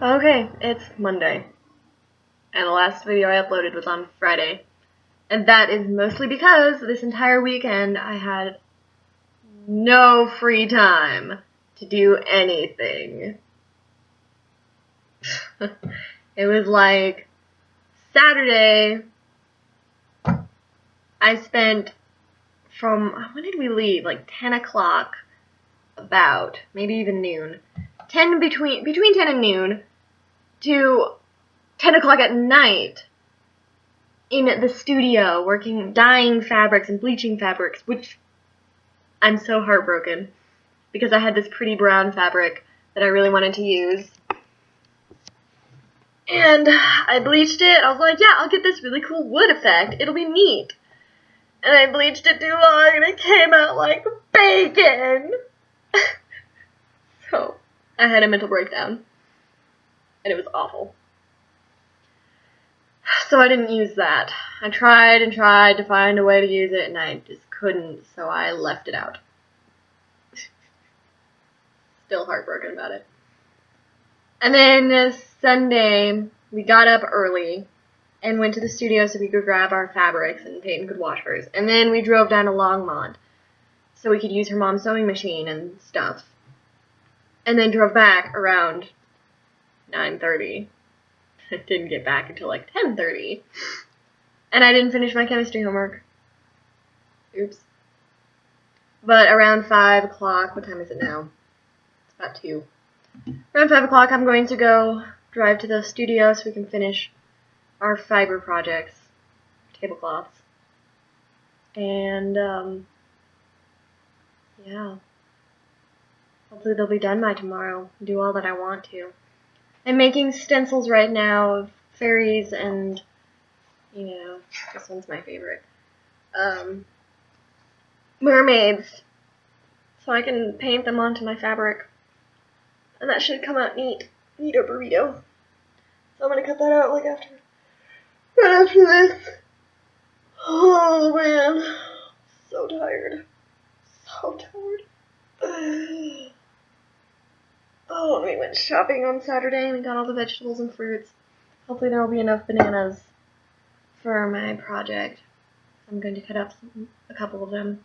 Okay, it's Monday, and the last video I uploaded was on Friday. And that is mostly because this entire weekend I had no free time to do anything. It was like Saturday, I spent from, when did we leave? Like 10 o'clock, about, maybe even noon. Between 10 and noon to 10 o'clock at night in the studio working, dyeing fabrics and bleaching fabrics, which I'm so heartbroken because I had this pretty brown fabric that I really wanted to use. And I bleached it. I was like, yeah, I'll get this really cool wood effect. It'll be neat. And I bleached it too long and it came out like bacon. So I had a mental breakdown. And it was awful. So I didn't use that. I tried and tried to find a way to use it, and I just couldn't, so I left it out. Still heartbroken about it. And then Sunday, we got up early and went to the studio so we could grab our fabrics and Peyton could wash hers. And then we drove down to Longmont so we could use her mom's sewing machine and stuff. And then drove back around 9:30. I didn't get back until like 10:30. And I didn't finish my chemistry homework. Oops. But around 5 o'clock, what time is it now? It's about 2. Around 5 o'clock, I'm going to go drive to the studio so we can finish our fiber projects, tablecloths. And, yeah. Hopefully they'll be done by tomorrow. Do all that I want to. I'm making stencils right now of fairies and, this one's my favorite, mermaids. So I can paint them onto my fabric. And that should come out neat. Neato burrito. So I'm gonna cut that out right after this. Oh man. So tired. So tired. Oh, we went shopping on Saturday and we got all the vegetables and fruits. Hopefully there will be enough bananas for my project. I'm going to cut up a couple of them.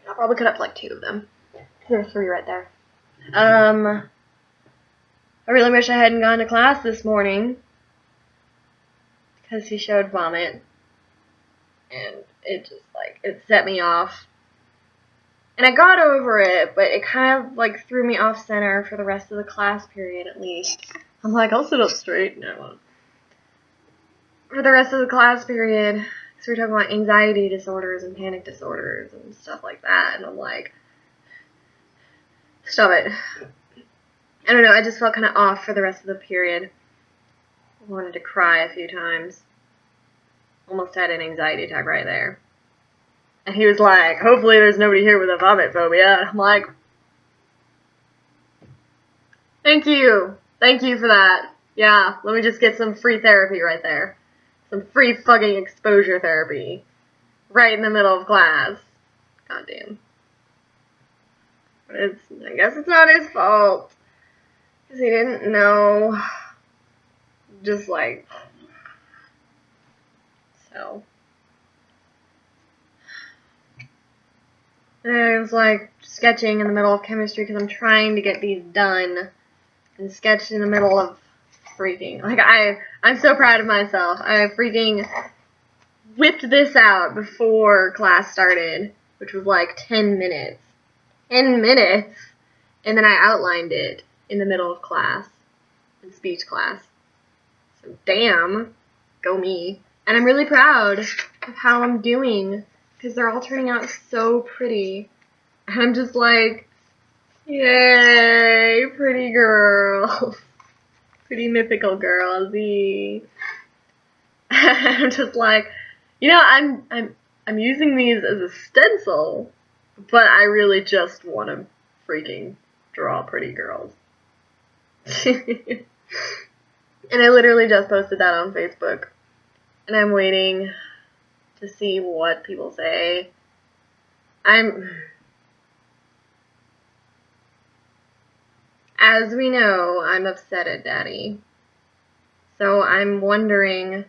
I'll probably cut up like 2 of them. There's 3 right there. I really wish I hadn't gone to class this morning because he showed vomit. And it just it set me off. And I got over it, but it kind of threw me off center for the rest of the class period at least. I'm like, I'll sit up straight. No, I won't. For the rest of the class period, because we were talking about anxiety disorders and panic disorders and stuff like that, and I'm like, stop it. I don't know, I just felt kind of off for the rest of the period. I wanted to cry a few times. Almost had an anxiety attack right there. And he was like, hopefully there's nobody here with a vomit phobia. And I'm like, thank you. Thank you for that. Yeah, let me just get some free therapy right there. Some free fucking exposure therapy. Right in the middle of class. Goddamn. But I guess it's not his fault. Because he didn't know. Just so. And I was sketching in the middle of chemistry because I'm trying to get these done. And sketched in the middle of freaking. I'm so proud of myself. I freaking whipped this out before class started, which was 10 minutes. 10 minutes! And then I outlined it in the middle of class, in speech class. So damn, go me. And I'm really proud of how I'm doing, because they're all turning out so pretty. And I'm just yay, pretty girls. Pretty mythical girlsy. I'm just I'm using these as a stencil, but I really just want to freaking draw pretty girls. And I literally just posted that on Facebook, and I'm waiting to see what people say. As as we know, I'm upset at Daddy. So I'm wondering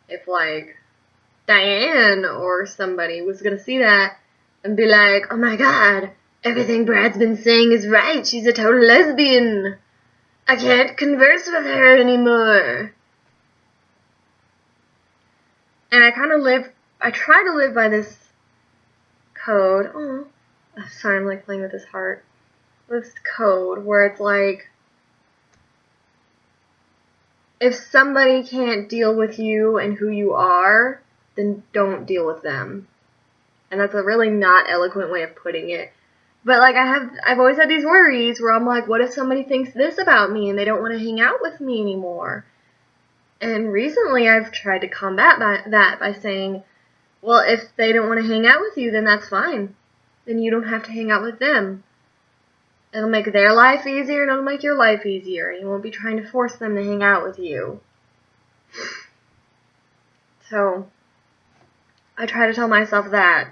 if, like, Diane or somebody was gonna see that and be like, oh my god, everything Brad's been saying is right, she's a total lesbian. I can't converse with her anymore. And I try to live by this code. Oh, sorry, I'm like playing with his heart. This code where it's like, if somebody can't deal with you and who you are, then don't deal with them. And that's a really not eloquent way of putting it. But like I've always had these worries where I'm like, what if somebody thinks this about me and they don't want to hang out with me anymore? And recently I've tried to combat that by saying, well, if they don't want to hang out with you, then that's fine. Then you don't have to hang out with them. It'll make their life easier and it'll make your life easier. And you won't be trying to force them to hang out with you. So, I try to tell myself that.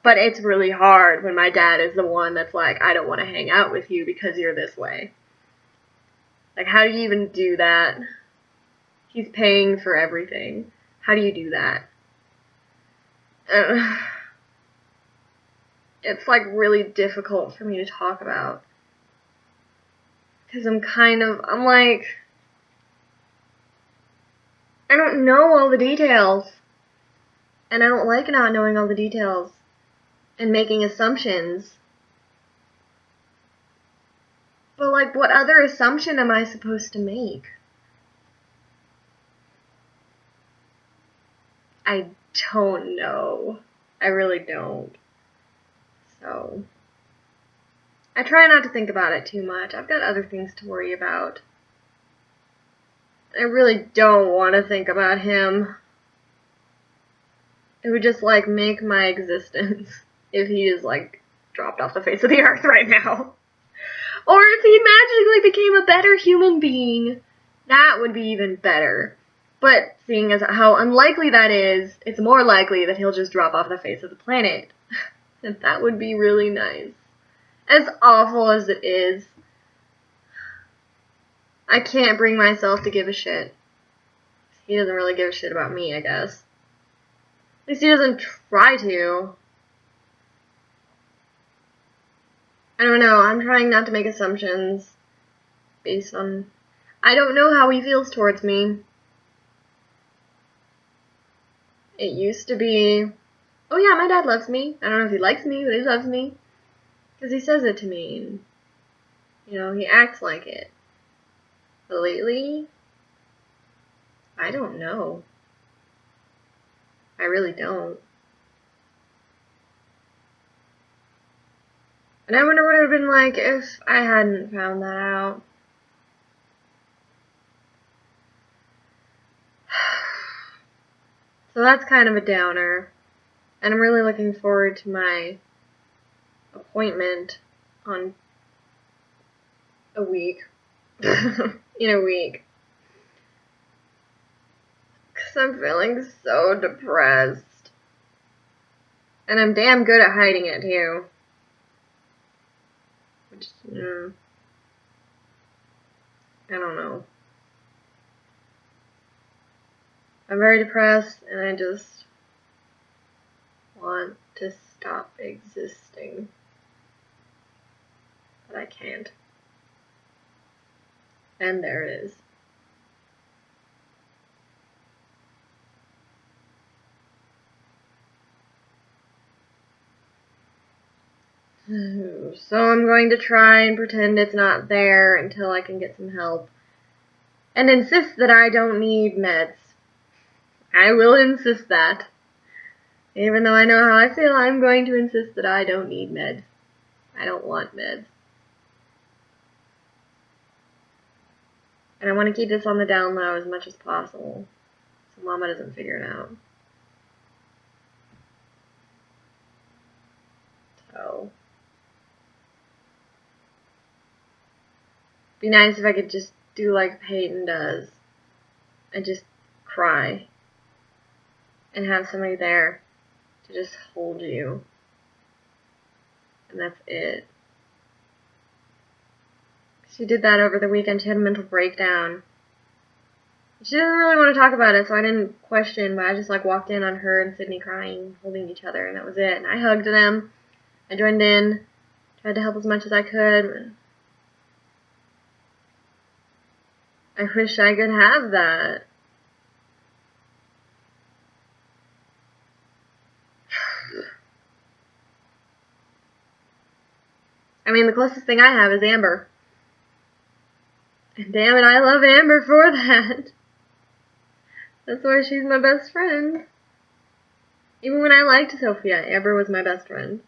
But it's really hard when my dad is the one that's like, I don't want to hang out with you because you're this way. Like, how do you even do that? He's paying for everything. How do you do that? It's like really difficult for me to talk about. Because I'm like, I don't know all the details. And I don't like not knowing all the details and making assumptions. But like, what other assumption am I supposed to make? I don't know. I really don't. So, I try not to think about it too much. I've got other things to worry about. I really don't want to think about him. It would just, like, make my existence if he just, like, dropped off the face of the earth right now. Or if he magically became a better human being. That would be even better. But seeing as how unlikely that is, it's more likely that he'll just drop off the face of the planet. And that would be really nice. As awful as it is, I can't bring myself to give a shit. He doesn't really give a shit about me, I guess. At least he doesn't try to. I don't know, I'm trying not to make assumptions based on... I don't know how he feels towards me. It used to be, oh yeah, my dad loves me. I don't know if he likes me, but he loves me. Because he says it to me. And, you know, he acts like it. But lately, I don't know. I really don't. And I wonder what it would have been like if I hadn't found that out. So that's kind of a downer. And I'm really looking forward to my appointment on a week. In a week. Because I'm feeling so depressed. And I'm damn good at hiding it, too. Which, I don't know. I'm very depressed, and I just want to stop existing. But I can't. And there it is. So I'm going to try and pretend it's not there until I can get some help. And insist that I don't need meds. I will insist that. Even though I know how I feel, I'm going to insist that I don't need meds. I don't want meds. And I want to keep this on the down low as much as possible, so Mama doesn't figure it out. So, be nice if I could just do like Peyton does, and just cry, and have somebody there to just hold you, and that's it. She did that over the weekend. She had a mental breakdown. She doesn't really want to talk about it, so I didn't question, but I just like walked in on her and Sydney crying, holding each other, and that was it. And I hugged them. I joined in, tried to help as much as I could. I wish I could have that. I mean, the closest thing I have is Amber. And damn it, I love Amber for that. That's why she's my best friend. Even when I liked Sophia, Amber was my best friend.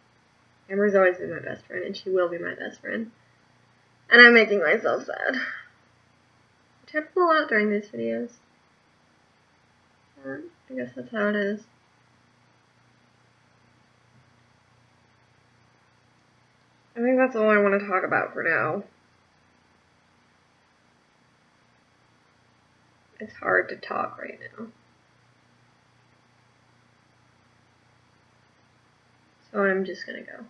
Amber's always been my best friend, and she will be my best friend. And I'm making myself sad. I try to pull out during these videos. I guess that's how it is. I think that's all I want to talk about for now. It's hard to talk right now. So I'm just gonna go.